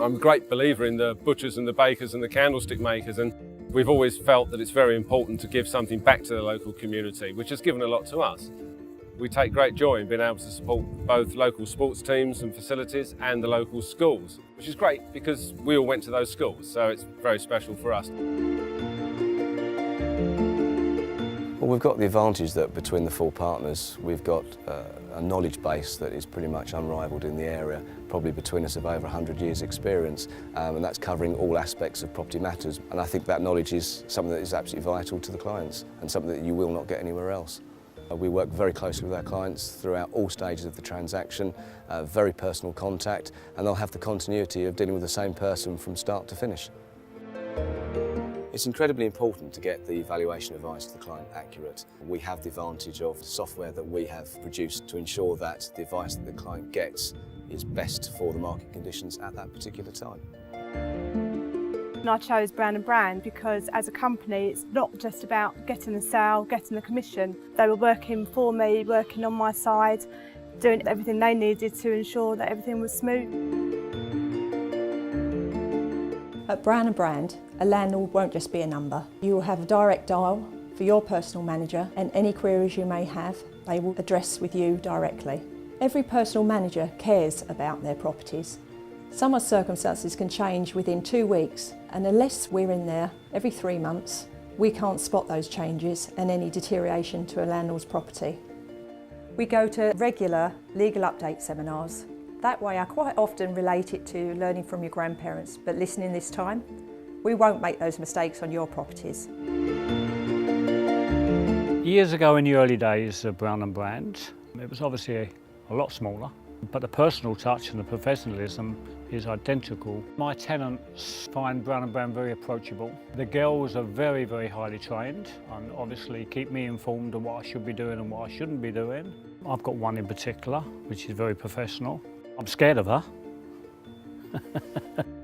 I'm a great believer in the butchers and the bakers and the candlestick makers, and we've always felt that it's very important to give something back to the local community, which has given a lot to us. We take great joy in being able to support both local sports teams and facilities and the local schools, which is great because we all went to those schools, so it's very special for us. Well, we've got the advantage that between the four partners, we've got a knowledge base that is pretty much unrivalled in the area, probably between us of over 100 years experience, and that's covering all aspects of property matters. And I think that knowledge is something that is absolutely vital to the clients and something that you will not get anywhere else. We work very closely with our clients throughout all stages of the transaction, very personal contact, and they'll have the continuity of dealing with the same person from start to finish. It's incredibly important to get the valuation advice to the client accurate. We have the advantage of software that we have produced to ensure that the advice that the client gets is best for the market conditions at that particular time. And I chose Brown & Brown because as a company it's not just about getting the sale, getting the commission. They were working for me, working on my side, doing everything they needed to ensure that everything was smooth. At Brown & Brown, a landlord won't just be a number. You will have a direct dial for your personal manager, and any queries you may have, they will address with you directly. Every personal manager cares about their properties. Summer circumstances can change within 2 weeks, and unless we're in there every 3 months, we can't spot those changes and any deterioration to a landlord's property. We go to regular legal update seminars. That way I quite often relate it to learning from your grandparents, but listening this time, we won't make those mistakes on your properties. Years ago in the early days of Brown & Brown, it was obviously a lot smaller, but the personal touch and the professionalism is identical. My tenants find Brown & Brown very approachable. The girls are very, very highly trained and obviously keep me informed of what I should be doing and what I shouldn't be doing. I've got one in particular, which is very professional. I'm scared of her.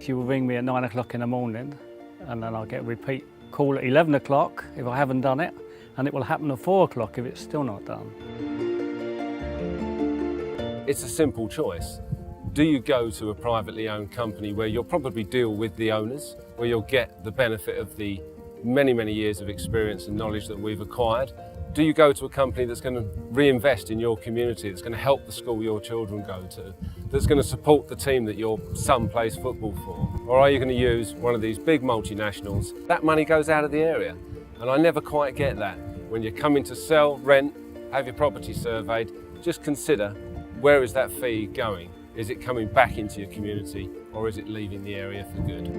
She will ring me at 9 o'clock in the morning and then I'll get a repeat call at 11 o'clock if I haven't done it, and it will happen at 4 o'clock if it's still not done. It's a simple choice. Do you go to a privately owned company where you'll probably deal with the owners, where you'll get the benefit of the many, many years of experience and knowledge that we've acquired? Do you go to a company that's going to reinvest in your community, that's going to help the school your children go to, that's going to support the team that your son plays football for? Or are you going to use one of these big multinationals? That money goes out of the area. And I never quite get that. When you're coming to sell, rent, have your property surveyed, just consider, where is that fee going? Is it coming back into your community or is it leaving the area for good?